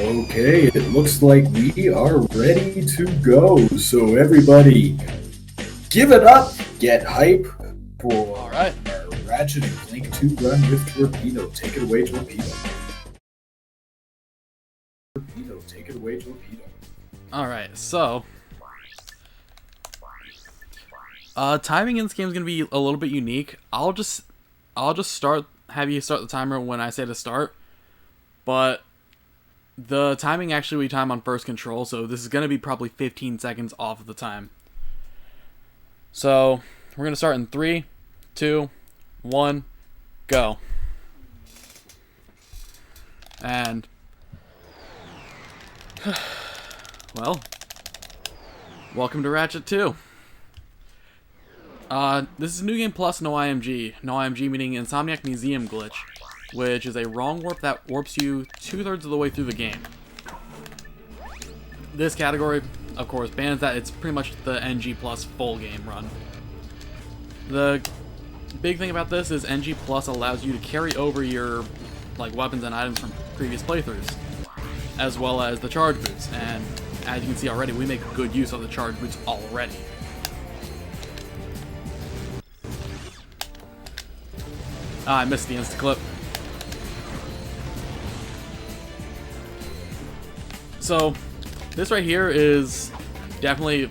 Okay, it looks like we are ready to go. So everybody, give it up, get hype for All right. our Ratchet and Clank 2 run with Torpedo. Take it away, Torpedo. Torpedo, take it away, Torpedo. All right. So, timing in this game is gonna be a little bit unique. I'll just have you start the timer when I say to start, but the timing actually we time on first control, so this is gonna be probably 15 seconds off of the time. So we're gonna start in 3, 2, 1, go. And well, welcome to Ratchet 2. This is New Game Plus, no IMG. No IMG meaning Insomniac Museum Glitch, which is a wrong warp that warps you 2/3 of the way through the game. This category, of course, bans that. It's pretty much the NG Plus full game run. The big thing about this is NG Plus allows you to carry over your weapons and items from previous playthroughs, as well as the charge boots. And as you can see already, we make good use of the charge boots already. I missed the insta clip. So, this right here is definitely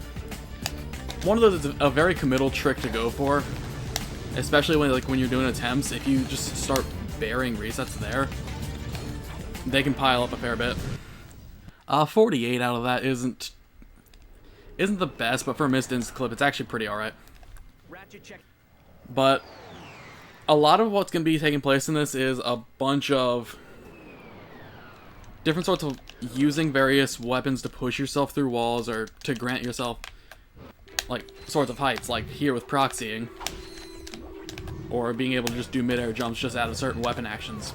one of those, a very committal trick to go for, especially when you're doing attempts. If you just start burying resets there, they can pile up a fair bit. 48 out of that isn't the best, but for a missed insta clip, it's actually pretty alright. But a lot of what's going to be taking place in this is a bunch of different sorts of using various weapons to push yourself through walls or to grant yourself sorts of heights, like here with proxying, or being able to just do mid-air jumps just out of certain weapon actions.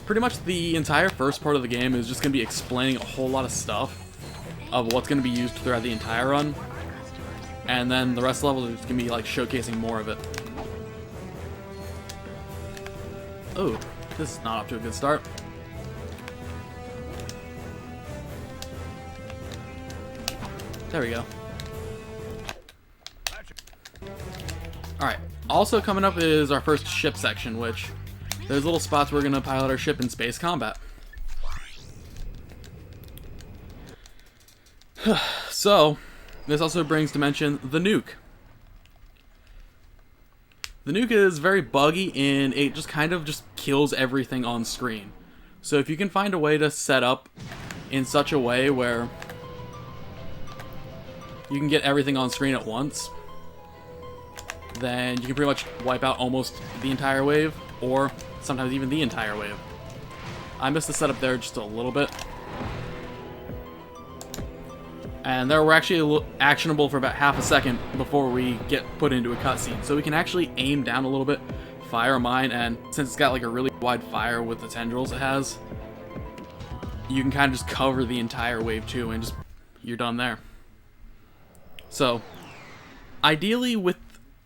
Pretty much the entire first part of the game is just going to be explaining a whole lot of stuff of what's going to be used throughout the entire run. And then the rest of the levels are just going to be showcasing more of it. Oh, this is not off to a good start. There we go. Alright, also coming up is our first ship section, which there's little spots we're going to pilot our ship in space combat. So, this also brings to mention the nuke. The nuke is very buggy and it just kind of just kills everything on screen. So if you can find a way to set up in such a way where you can get everything on screen at once, then you can pretty much wipe out almost the entire wave, or sometimes even the entire wave. I missed the setup there just a little bit. And there we're actually actionable for about half a second before we get put into a cutscene. So we can actually aim down a little bit, fire a mine, and since it's got a really wide fire with the tendrils it has, you can kind of just cover the entire wave too, and you're done there. So, ideally with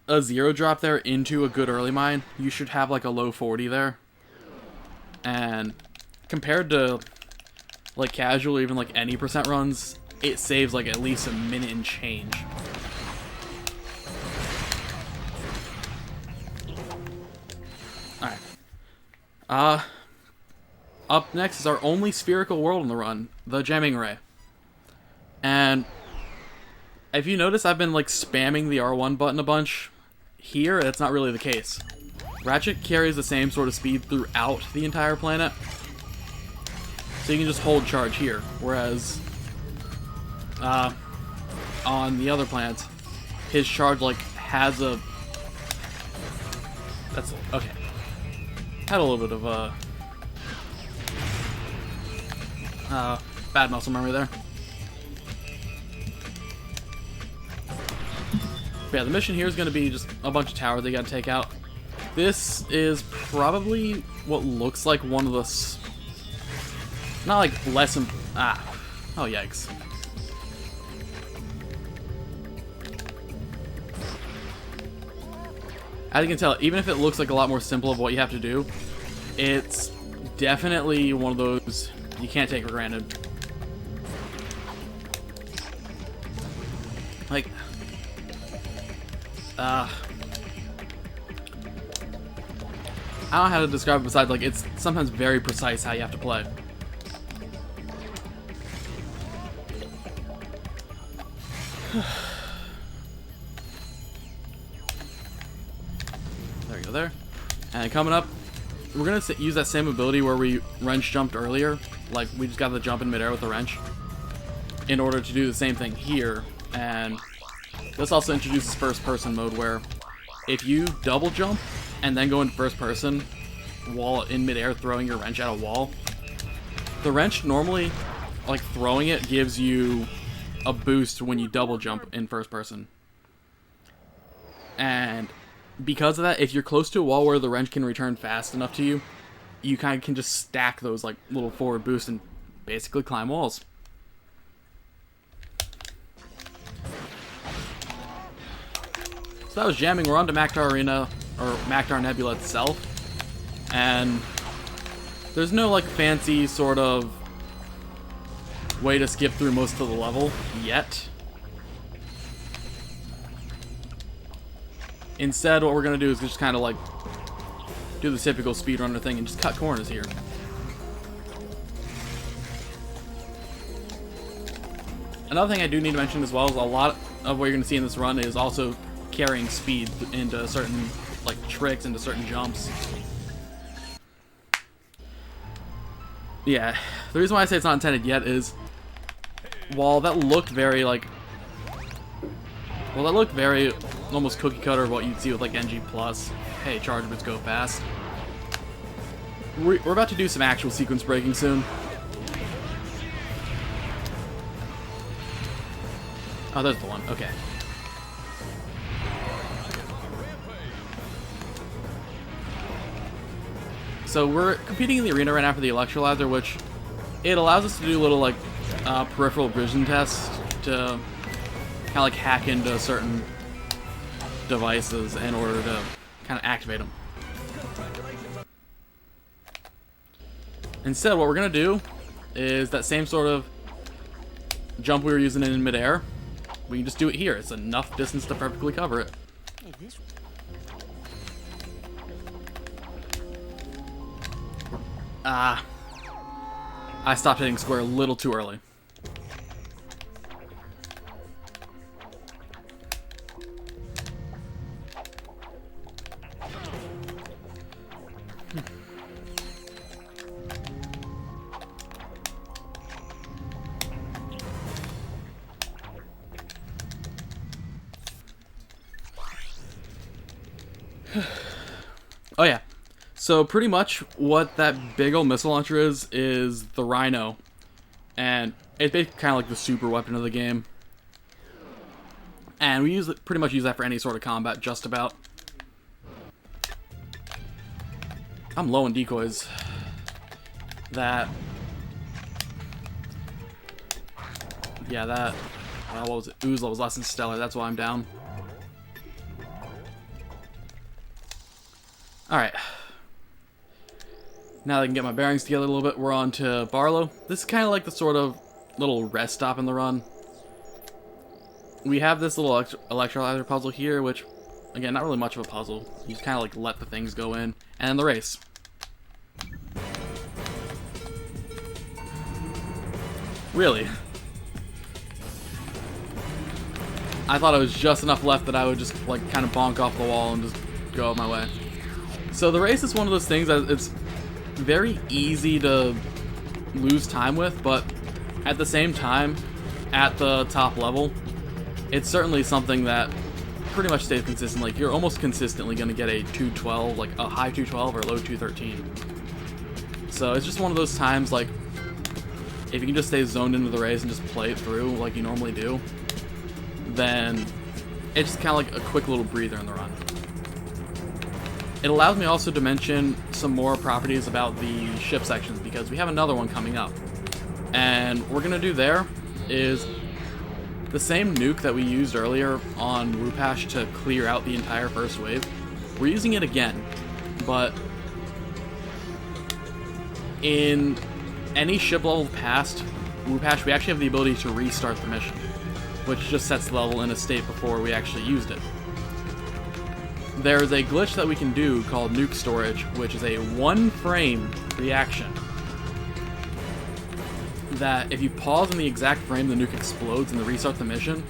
a 0 drop there into a good early mine, you should have a low 40 there. And compared to casual, even any percent runs, it saves at least a minute and change. Alright. Up next is our only spherical world in the run, the Jamming Ray. And if you notice, I've been spamming the R1 button a bunch. Here, that's not really the case. Ratchet carries the same sort of speed throughout the entire planet, so you can just hold charge here, whereas on the other planets, his charge has a... That's okay. Had a little bit of bad muscle memory there. But yeah, the mission here is going to be just a bunch of towers they got to take out. This is probably what looks like one of the... Not less... Oh, yikes. As you can tell, even if it looks like a lot more simple of what you have to do, it's definitely one of those you can't take for granted. Like, I don't know how to describe it besides, like, it's sometimes very precise how you have to play. There you go there. And coming up, we're going to use that same ability where we wrench jumped earlier. Like, we just got the jump in midair with the wrench in order to do the same thing here. And this also introduces first person mode where if you double jump and then go in first person while in midair throwing your wrench at a wall, the wrench normally, like, throwing it gives you a boost when you double jump in first person. And because of that, if you're close to a wall where the wrench can return fast enough to you, you kind of can just stack those like little forward boosts and basically climb walls. So that was jamming. We're on to Maktar Arena, or Maktar Nebula itself. And there's no like fancy sort of way to skip through most of the level yet. Instead, what we're going to do is just kind of like do the typical speedrunner thing and just cut corners here. Another thing I do need to mention as well is a lot of what you're going to see in this run is also carrying speed into certain like tricks, into certain jumps. Yeah, the reason why I say it's not intended yet is while that looked very like almost cookie cutter of what you'd see with like NG Plus. Hey, charge bits go fast. We're about to do some actual sequence breaking soon. Oh, there's the one. Okay. So we're competing in the arena right now for the electrolyzer, which it allows us to do little like peripheral vision tests to kind of like hack into certain devices in order to kind of activate them. Instead, what we're going to do is that same sort of jump we were using in midair. We can just do it here. It's enough distance to perfectly cover it. I stopped hitting square a little too early. Oh yeah, so pretty much what that big old missile launcher is the Rhino, and it's basically kind of like the super weapon of the game, and we pretty much use that for any sort of combat, just about. I'm low on decoys. That, yeah, that, what was it? Oozla was less than stellar. That's why I'm down. Alright. Now that I can get my bearings together a little bit, we're on to Barlow. This is kind of like the sort of little rest stop in the run. We have this little electrolyzer puzzle here, which, again, not really much of a puzzle. You just kind of like let the things go in. And then the race. Really? I thought it was just enough left that I would just like kind of bonk off the wall and just go out my way. So the race is one of those things that it's very easy to lose time with, but at the same time, at the top level, it's certainly something that pretty much stays consistent. Like, you're almost consistently going to get a 212, like a high 212 or low 213. So it's just one of those times, like, if you can just stay zoned into the race and just play it through like you normally do, then it's just kind of like a quick little breather in the run. It allows me also to mention some more properties about the ship sections, because we have another one coming up. And what we're going to do there is the same nuke that we used earlier on Rupash to clear out the entire first wave. We're using it again, but in any ship level past Wupash, we actually have the ability to restart the mission, which just sets the level in a state before we actually used it. There's a glitch that we can do called nuke storage, which is a 1-frame reaction that if you pause in the exact frame the nuke explodes and restart the mission,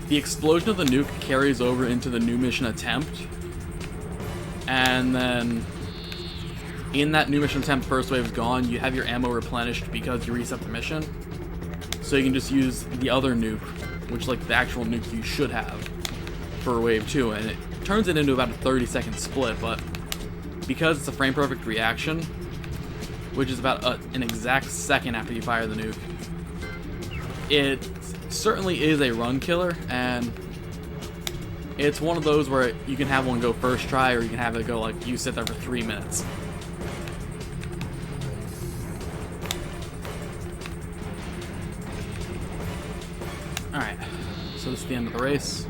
the explosion of the nuke carries over into the new mission attempt, and then in that new mission attempt, first wave is gone, you have your ammo replenished because you reset the mission, so you can just use the other nuke, which is like the actual nuke you should have for wave 2, and it turns it into about a 30-second split, but because it's a frame perfect reaction, which is about an exact second after you fire the nuke, it certainly is a run killer, and it's one of those where you can have one go first try, or you can have it go like you sit there for 3 minutes. Alright, so this is the end of the race.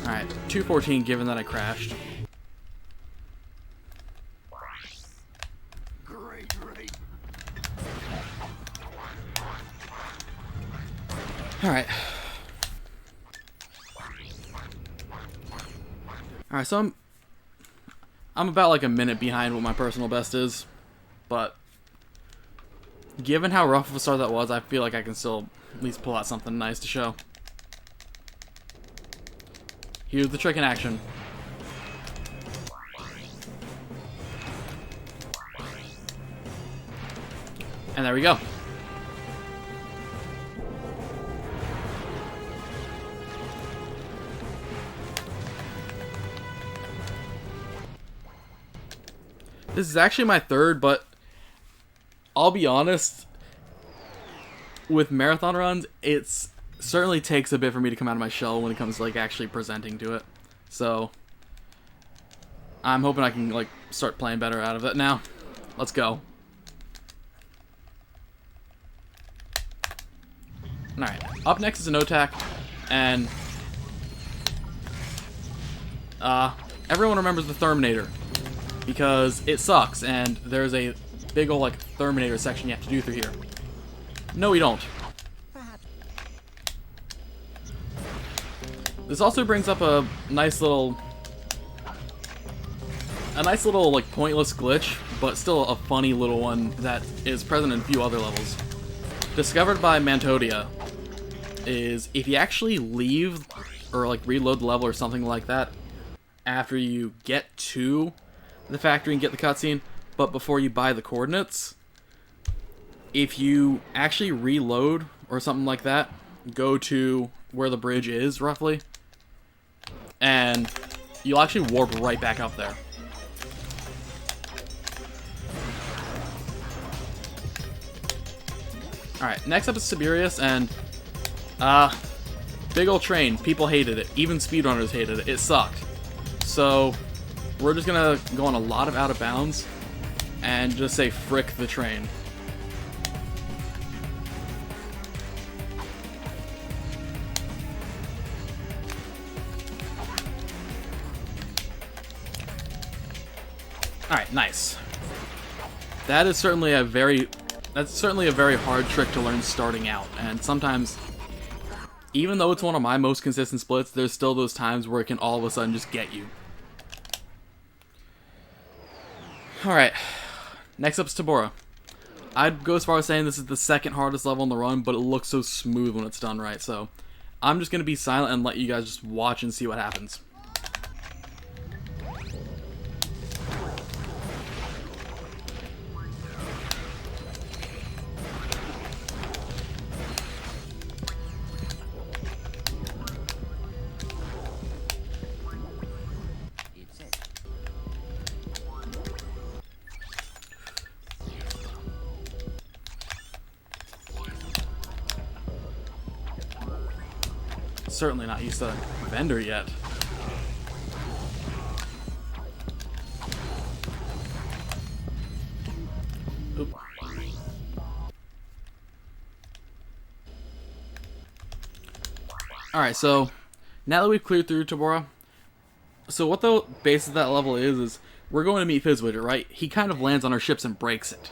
Alright, 2:14 given that I crashed. Alright. Alright, so I'm about like a minute behind what my personal best is, but given how rough of a start that was, I feel like I can still at least pull out something nice to show. Here's the trick in action. And there we go. This is actually my third, but I'll be honest, with marathon runs, it's certainly takes a bit for me to come out of my shell when it comes to like actually presenting to it. So I'm hoping I can like start playing better out of it now. Let's go. Alright, up next is a no-tack, and everyone remembers the Terminator because it sucks, and there's a big ol' like Terminator section you have to do through here. No, we don't. This also brings up a nice little like pointless glitch, but still a funny little one that is present in a few other levels. Discovered by Mantodia is if you actually leave or like reload the level or something like that after you get to the factory and get the cutscene, but before you buy the coordinates, if you actually reload or something like that, go to where the bridge is roughly, and you'll actually warp right back up there. Alright, next up is Siberius, and big old train. People hated it. Even speedrunners hated it. It sucked. So we're just gonna go on a lot of out of bounds and just say frick the train. Alright, nice. That's certainly a very hard trick to learn starting out, and sometimes, even though it's one of my most consistent splits, there's still those times where it can all of a sudden just get you. Alright, next up is Tabora. I'd go as far as saying this is the second hardest level in the run, but it looks so smooth when it's done right, so I'm just going to be silent and let you guys just watch and see what happens. Certainly not used to Vendor yet. Oop. Alright, so now that we've cleared through Tabora, so what the base of that level is we're going to meet Fizzwidget, right? He kind of lands on our ships and breaks it.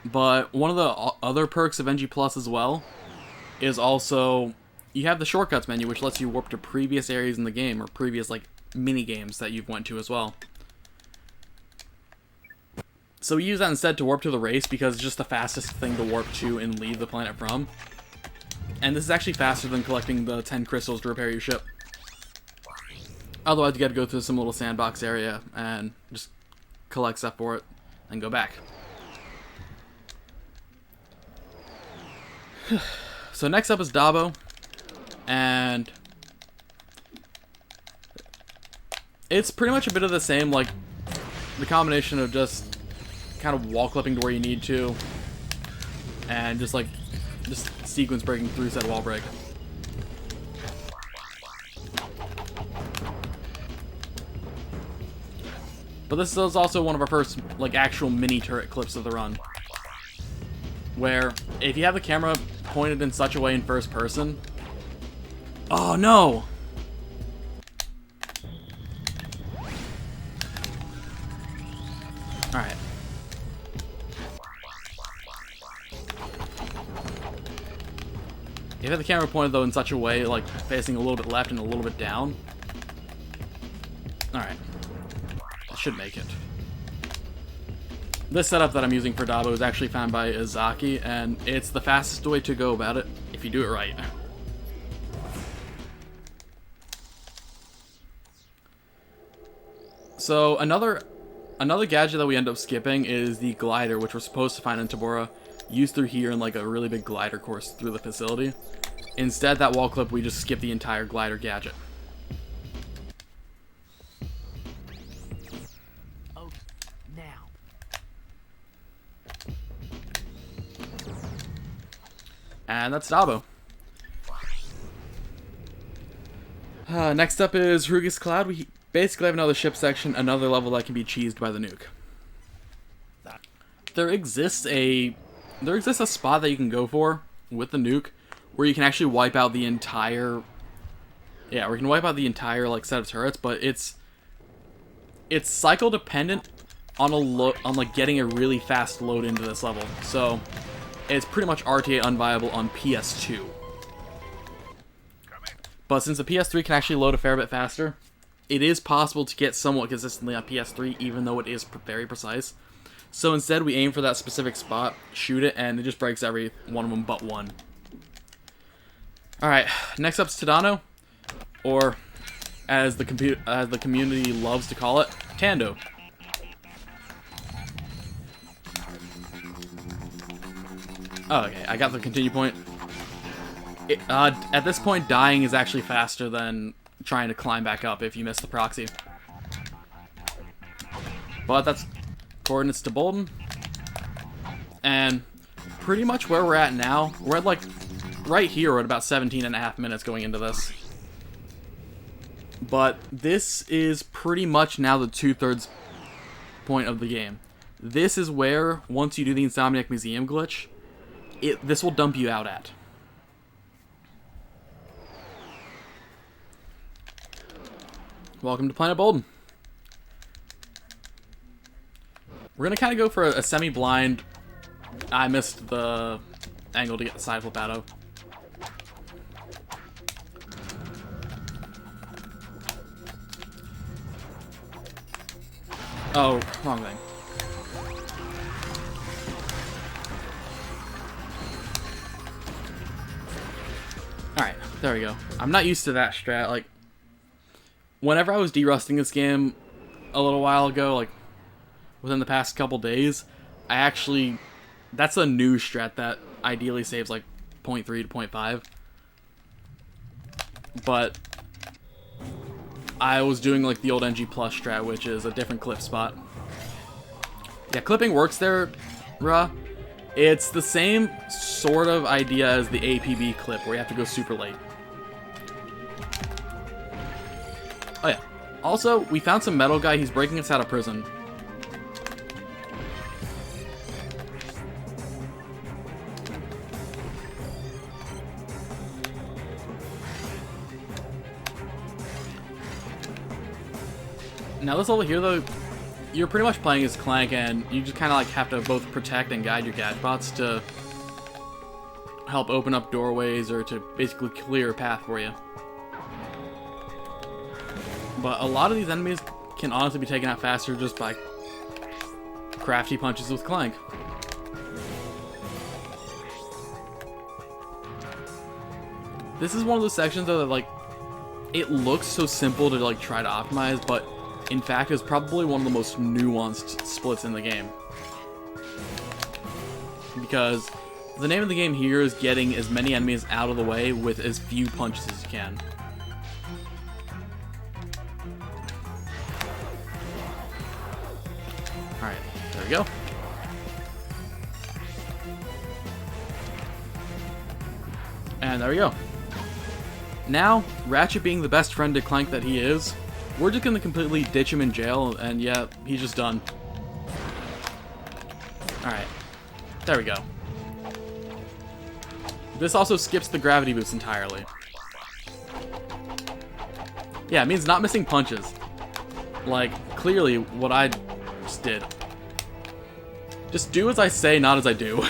But one of the other perks of NG Plus as well is also you have the shortcuts menu, which lets you warp to previous areas in the game or previous like mini games that you've went to as well. So we use that instead to warp to the race because it's just the fastest thing to warp to and leave the planet from. And this is actually faster than collecting the 10 crystals to repair your ship. Otherwise, you gotta go through some little sandbox area and just collect stuff for it and go back. So next up is Dabo, and it's pretty much a bit of the same, like the combination of just kind of wall clipping to where you need to, and just sequence breaking through said wall break. But this is also one of our first like actual mini turret clips of the run, where if you have the camera pointed in such a way in first person, oh no! Alright. If you have the camera pointed though in such a way, like facing a little bit left and a little bit down. Alright. That should make it. This setup that I'm using for Dabo is actually found by Izaki, and it's the fastest way to go about it if you do it right. So another gadget that we end up skipping is the glider, which we're supposed to find in Tabora, used through here in like a really big glider course through the facility. Instead, that wall clip, we just skip the entire glider gadget. Oh, now. And that's Dabo. Next up is Rugus Cloud. We basically have another ship section, another level that can be cheesed by the nuke. There exists a spot that you can go for with the nuke where you can actually wipe out the entire like set of turrets, but it's cycle dependent on like getting a really fast load into this level. So it's pretty much RTA unviable on PS2. But since the PS3 can actually load a fair bit faster, it is possible to get somewhat consistently on PS3, even though it is very precise. So instead, we aim for that specific spot, shoot it, and it just breaks every one of them but one. Alright, next up is Tadano, or as the community loves to call it, Tando. Oh, okay, I got the continue point. At this point, dying is actually faster than trying to climb back up if you miss the proxy. But that's coordinates to Bolden. And pretty much where we're at now, we're at like right here, we're at about 17.5 minutes going into this. But this is pretty much now the 2/3 point of the game. This is where, once you do the Insomniac Museum glitch, this will dump you out at. Welcome to Planet Bolden. We're going to kind of go for a semi-blind... I missed the angle to get the side flip out of. Oh, wrong thing. Alright, there we go. I'm not used to that strat. Like, whenever I was derusting this game a little while ago, like, within the past couple days, that's a new strat that ideally saves like 0.3 to 0.5. But I was doing like the old NG Plus strat, which is a different clip spot. Yeah, clipping works there, Ra. It's the same sort of idea as the APB clip, where you have to go super late. Oh yeah. Also, we found some metal guy. He's breaking us out of prison. Now this level here, though, you're pretty much playing as Clank, and you just kind of like have to both protect and guide your gadgets to help open up doorways or to basically clear a path for you. But a lot of these enemies can honestly be taken out faster just by crafty punches with Clank. This is one of those sections though that like it looks so simple to like try to optimize, but in fact is probably one of the most nuanced splits in the game. Because the name of the game here is getting as many enemies out of the way with as few punches as you can. Alright, there we go. And there we go. Now, Ratchet being the best friend to Clank that he is, we're just gonna completely ditch him in jail, and yeah, he's just done. Alright, there we go. This also skips the gravity boost entirely. Yeah, it means not missing punches. Like, clearly, what I just did. Just do as I say, not as I do.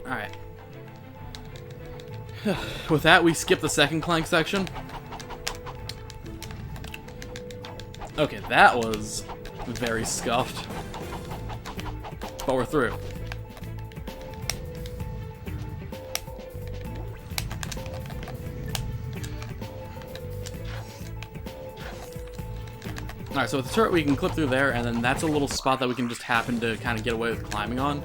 Alright. With that, we skip the second Clank section. Okay, that was very scuffed. But we're through. Alright, so with the turret we can clip through there, and then that's a little spot that we can just happen to kind of get away with climbing on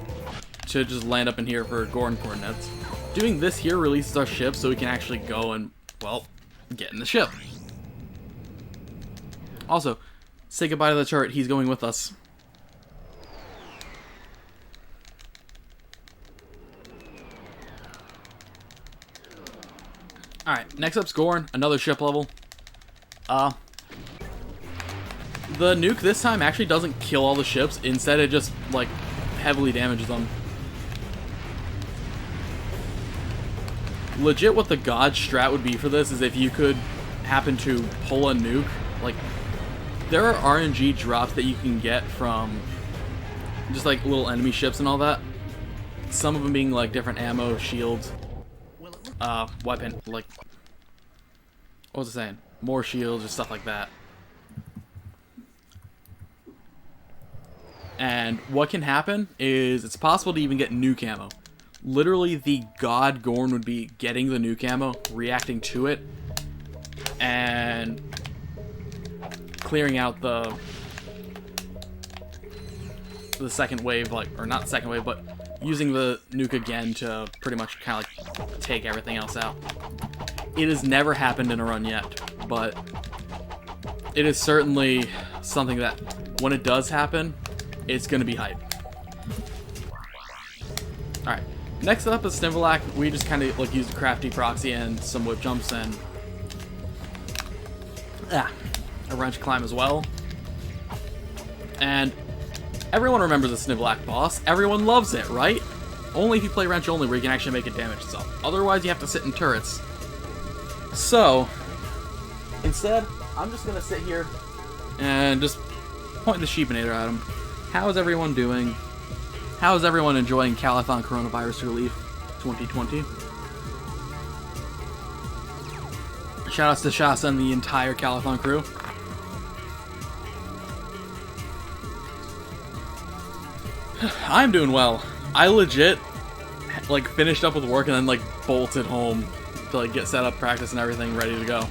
to just land up in here for Gorn coordinates. Doing this here releases our ship so we can actually go and, well, get in the ship. Also, say goodbye to the turret, he's going with us. Alright, next up's Gorn, another ship level. The nuke this time actually doesn't kill all the ships, instead it just, like, heavily damages them. Legit what the god strat would be for this is if you could happen to pull a nuke, like, there are RNG drops that you can get from just, like, little enemy ships and all that. Some of them being, like, different ammo, shields, weapon, like, what was I saying? More shields or stuff like that. And what can happen is it's possible to even get nuke ammo. Literally, the god Gorn would be getting the nuke ammo, reacting to it, and clearing out the second wave, like, or not second wave, but using the nuke again to pretty much kind of like take everything else out. It has never happened in a run yet, but it is certainly something that when it does happen, it's going to be hype. Alright, next up is Snivelak. We just kind of like use a crafty proxy and some whip jumps and a wrench climb as well. And everyone remembers the Snivelak boss. Everyone loves it, right? Only if you play wrench only where you can actually make it damage itself. Otherwise, you have to sit in turrets. So, instead, I'm just going to sit here and just point the sheepinator at him. How is everyone doing? How is everyone enjoying Calithon Coronavirus Relief 2020? Shoutouts to Shasta and the entire Calithon crew. I'm doing well. I legit, like, finished up with work and then, like, bolted home to, like, get set up, practice, and everything ready to go.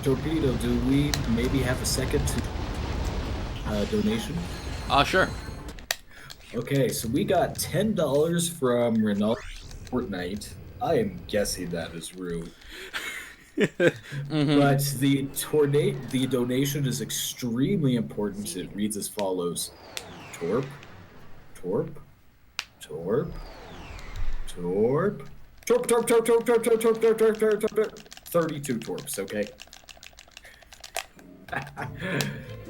Torpedo, do we maybe have a second to donation? Sure. Okay, so we got $10 from Ronaldo Fortnite. I am guessing that is rude. But the donation is extremely important. It reads as follows: Torp, Torp, Torp, Torp, Torp, Torp, Torp, Torp, Torp, Torp, Torp, Torp, Torp, Torp, Torp, 32 Torps, okay?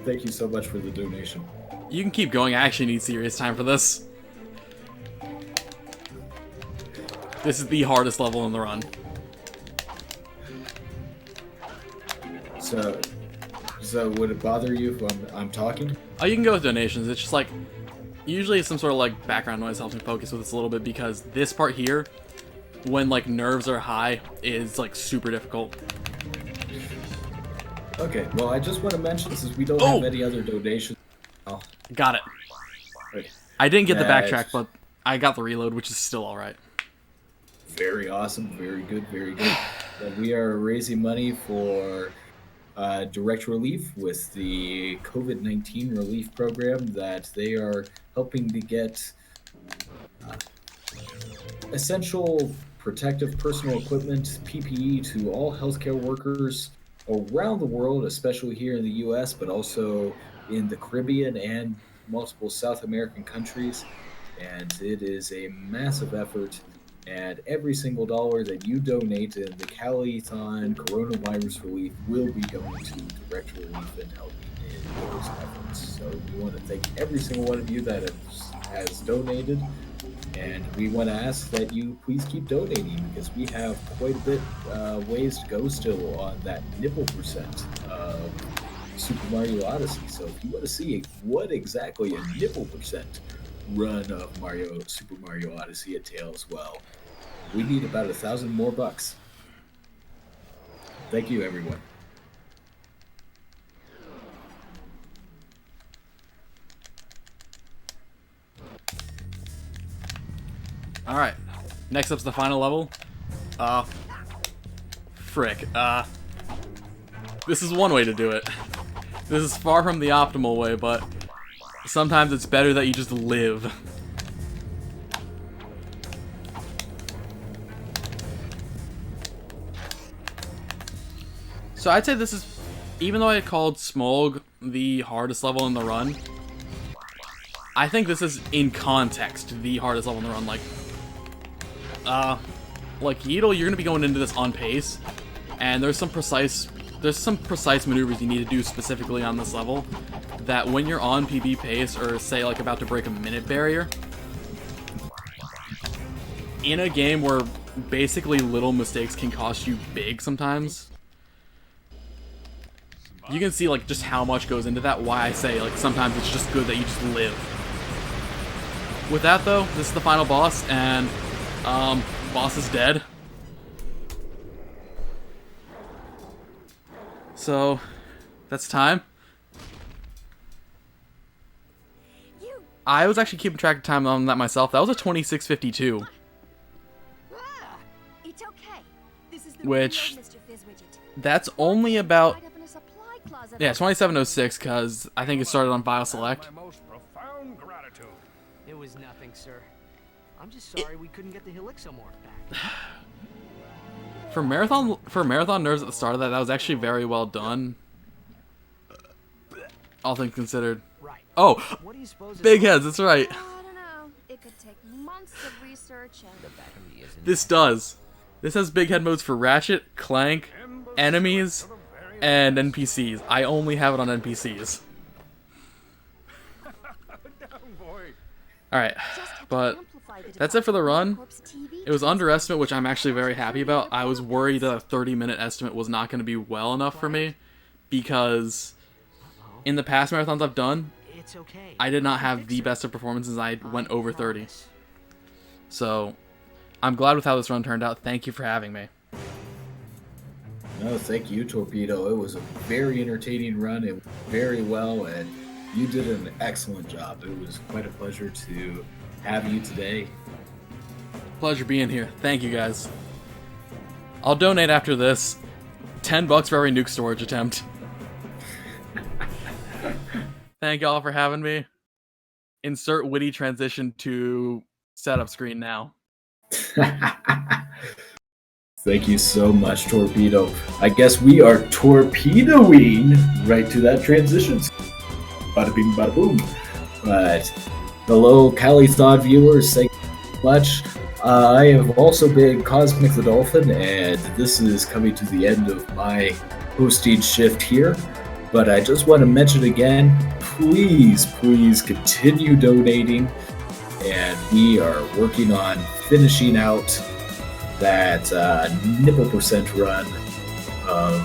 Thank you so much for the donation. You can keep going. I actually need serious time for this. This is the hardest level in the run. So would it bother you if I'm talking? Oh, you can go with donations. It's just like, usually some sort of like background noise helps me focus with this a little bit, because this part here, when like nerves are high, is like super difficult. Okay, well, I just want to mention, since we don't have any other donations. Oh, Got it. right. I didn't get the Nice. backtrack, but I got the reload, which is still alright. Very awesome. Very good. Very good. We are raising money for direct relief with the COVID-19 relief program that they are helping to get essential protective personal equipment, PPE, to all healthcare workers around the world, especially here in the U.S., but also in the Caribbean and multiple South American countries. And it is a massive effort. And every single dollar that you donate in the Calithon coronavirus relief will be going to direct relief and helping in those efforts. So we want to thank every single one of you that has donated. And we want to ask that you please keep donating, because we have quite a bit ways to go still on that nipple percent of Super Mario Odyssey. So if you want to see what exactly a nipple percent run of Super Mario Odyssey entails, well, we need about 1,000 more bucks. Thank you, everyone. Alright, next up's the final level. Frick. This is one way to do it. This is far from the optimal way, but sometimes it's better that you just live. So I'd say this is, even though I called Smog the hardest level in the run, I think this is, in context, the hardest level in the run. Like Yeetle, you're gonna be going into this on pace, and there's some precise maneuvers you need to do specifically on this level, that when you're on PB pace, or say like about to break a minute barrier, in a game where basically little mistakes can cost you big sometimes, you can see like just how much goes into that, why I say like sometimes it's just good that you just live. With that though, this is the final boss, and boss is dead. So that's time. I was actually keeping track of time on that myself. That was a 26:52. It's okay. This is the Which, Mr. Fizzwidget. that's only about, Tied up in a supply closet. yeah, 27:06, because I think it started on File Select. My most profound gratitude. It was nothing, sir. I'm just sorry we couldn't get the Helixomorph back. For marathon nerves at the start of that was actually very well done, all things considered. Right. Oh, What do you suppose? big heads, that's right. I don't know. It could take months of research and This does. This has big head modes for Ratchet, Clank, enemies, and NPCs. I only have it on NPCs. Alright, but that's it for the run. It was underestimate, which I'm actually very happy about. I was worried that a 30-minute estimate was not going to be well enough for me, because in the past marathons I've done, It's okay. I did not have the best of performances. I went over 30. So, I'm glad with how this run turned out. Thank you for having me. No, thank you, Torpedo. It was a very entertaining run. It went very well, and you did an excellent job. It was quite a pleasure to have you today. Pleasure being here. Thank you, guys. I'll donate after this. $10 for every nuke storage attempt. Thank y'all for having me. Insert witty transition to setup screen now. Thank you so much, Torpedo. I guess we are torpedoing right to that transition. Bada bing, bada boom. But hello, Calithon viewers. Thank you so much. I have also been Cosmic the Dolphin, and this is coming to the end of my hosting shift here. But I just want to mention again, please continue donating. And we are working on finishing out that nipple percent run of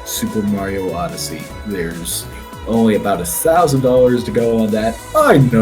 Super Mario Odyssey. There's only about $1,000 to go on that. I know.